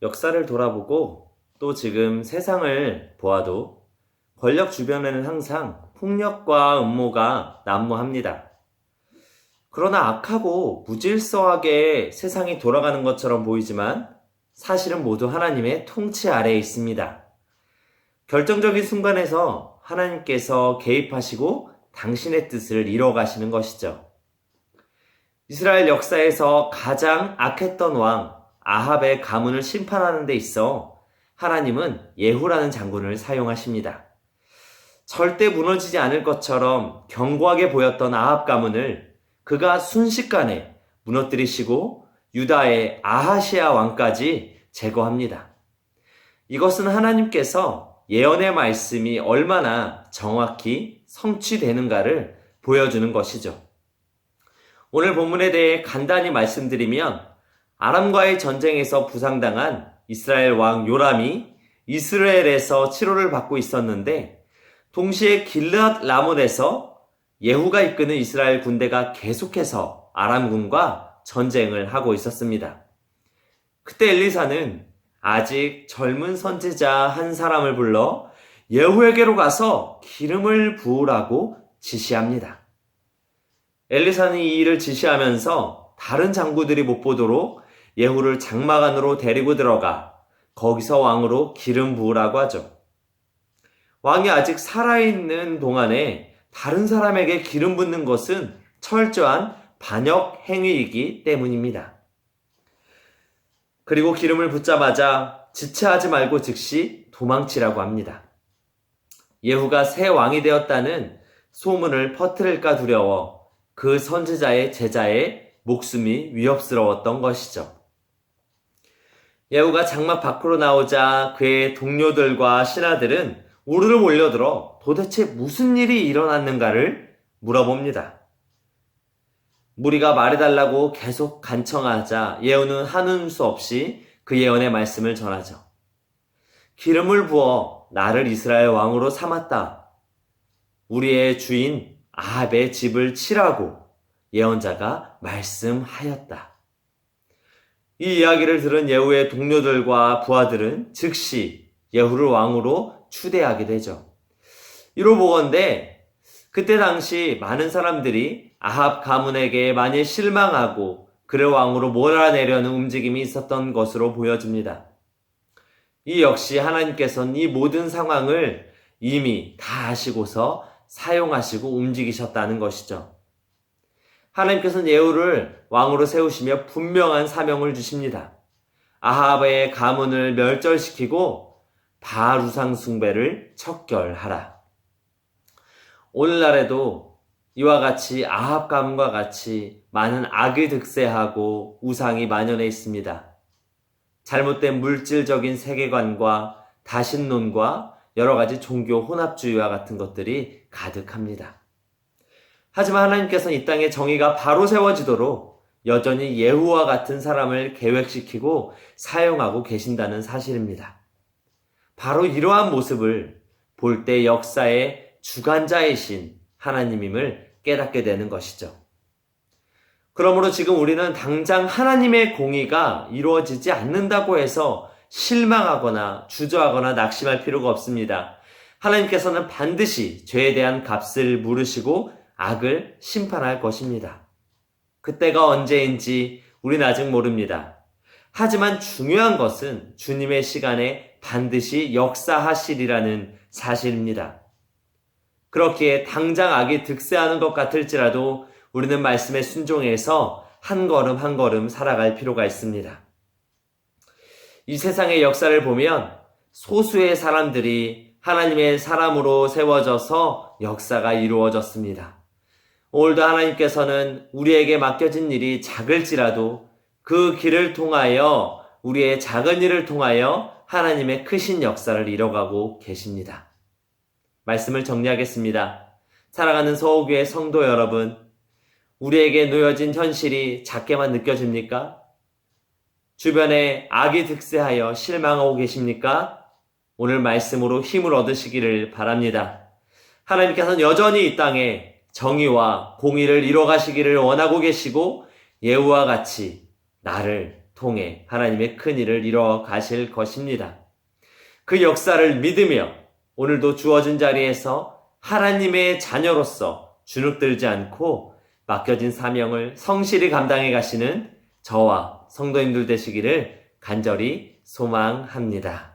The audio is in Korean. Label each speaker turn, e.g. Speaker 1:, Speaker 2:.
Speaker 1: 역사를 돌아보고 또 지금 세상을 보아도 권력 주변에는 항상 폭력과 음모가 난무합니다. 그러나 악하고 무질서하게 세상이 돌아가는 것처럼 보이지만 사실은 모두 하나님의 통치 아래에 있습니다. 결정적인 순간에서 하나님께서 개입하시고 당신의 뜻을 이뤄가시는 것이죠. 이스라엘 역사에서 가장 악했던 왕 아합의 가문을 심판하는 데 있어 하나님은 예후라는 장군을 사용하십니다. 절대 무너지지 않을 것처럼 견고하게 보였던 아합 가문을 그가 순식간에 무너뜨리시고 유다의 아하시아 왕까지 제거합니다. 이것은 하나님께서 예언의 말씀이 얼마나 정확히 성취되는가를 보여주는 것이죠. 오늘 본문에 대해 간단히 말씀드리면 아람과의 전쟁에서 부상당한 이스라엘 왕 요람이 이스라엘에서 치료를 받고 있었는데 동시에 길르앗 라몬에서 예후가 이끄는 이스라엘 군대가 계속해서 아람군과 전쟁을 하고 있었습니다. 그때 엘리사는 아직 젊은 선지자 한 사람을 불러 예후에게로 가서 기름을 부으라고 지시합니다. 엘리사는 이 일을 지시하면서 다른 장구들이 못 보도록 예후를 장막 안으로 데리고 들어가 거기서 왕으로 기름 부으라고 하죠. 왕이 아직 살아있는 동안에 다른 사람에게 기름 붓는 것은 철저한 반역 행위이기 때문입니다. 그리고 기름을 붓자마자 지체하지 말고 즉시 도망치라고 합니다. 예후가 새 왕이 되었다는 소문을 퍼뜨릴까 두려워 그 선지자의 제자의 목숨이 위협스러웠던 것이죠. 예후가 장막 밖으로 나오자 그의 동료들과 신하들은 우르르 몰려들어 도대체 무슨 일이 일어났는가를 물어봅니다. 무리가 말해달라고 계속 간청하자 예후는 하는 수 없이 그 예언의 말씀을 전하죠. 기름을 부어 나를 이스라엘 왕으로 삼았다. 우리의 주인 아합의 집을 치라고 예언자가 말씀하였다. 이 이야기를 들은 예후의 동료들과 부하들은 즉시 예후를 왕으로 추대하게 되죠. 이로 보건대 그때 당시 많은 사람들이 아합 가문에게 많이 실망하고 그를 왕으로 몰아내려는 움직임이 있었던 것으로 보여집니다. 이 역시 하나님께서는 이 모든 상황을 이미 다 아시고서 사용하시고 움직이셨다는 것이죠. 하나님께서는 예후를 왕으로 세우시며 분명한 사명을 주십니다. 아합의 가문을 멸절시키고 바알 우상 숭배를 척결하라. 오늘날에도 이와 같이 아합 가문과 같이 많은 악이 득세하고 우상이 만연해 있습니다. 잘못된 물질적인 세계관과 다신론과 여러 가지 종교 혼합주의와 같은 것들이 가득합니다. 하지만 하나님께서는 이 땅에 정의가 바로 세워지도록 여전히 예후와 같은 사람을 계획시키고 사용하고 계신다는 사실입니다. 바로 이러한 모습을 볼 때 역사의 주관자이신 하나님임을 깨닫게 되는 것이죠. 그러므로 지금 우리는 당장 하나님의 공의가 이루어지지 않는다고 해서 실망하거나 주저하거나 낙심할 필요가 없습니다. 하나님께서는 반드시 죄에 대한 값을 물으시고 악을 심판할 것입니다. 그때가 언제인지 우리는 아직 모릅니다. 하지만 중요한 것은 주님의 시간에 반드시 역사하시리라는 사실입니다. 그렇기에 당장 악이 득세하는 것 같을지라도 우리는 말씀에 순종해서 한 걸음 한 걸음 살아갈 필요가 있습니다. 이 세상의 역사를 보면 소수의 사람들이 하나님의 사람으로 세워져서 역사가 이루어졌습니다. 오늘도 하나님께서는 우리에게 맡겨진 일이 작을지라도 그 길을 통하여 우리의 작은 일을 통하여 하나님의 크신 역사를 이뤄가고 계십니다. 말씀을 정리하겠습니다. 사랑하는 서호교회 성도 여러분, 우리에게 놓여진 현실이 작게만 느껴집니까? 주변에 악이 득세하여 실망하고 계십니까? 오늘 말씀으로 힘을 얻으시기를 바랍니다. 하나님께서는 여전히 이 땅에 정의와 공의를 이뤄가시기를 원하고 계시고 예후와 같이 나를 통해 하나님의 큰 일을 이뤄 가실 것입니다. 그 역사를 믿으며 오늘도 주어진 자리에서 하나님의 자녀로서 주눅들지 않고 맡겨진 사명을 성실히 감당해 가시는 저와 성도님들 되시기를 간절히 소망합니다.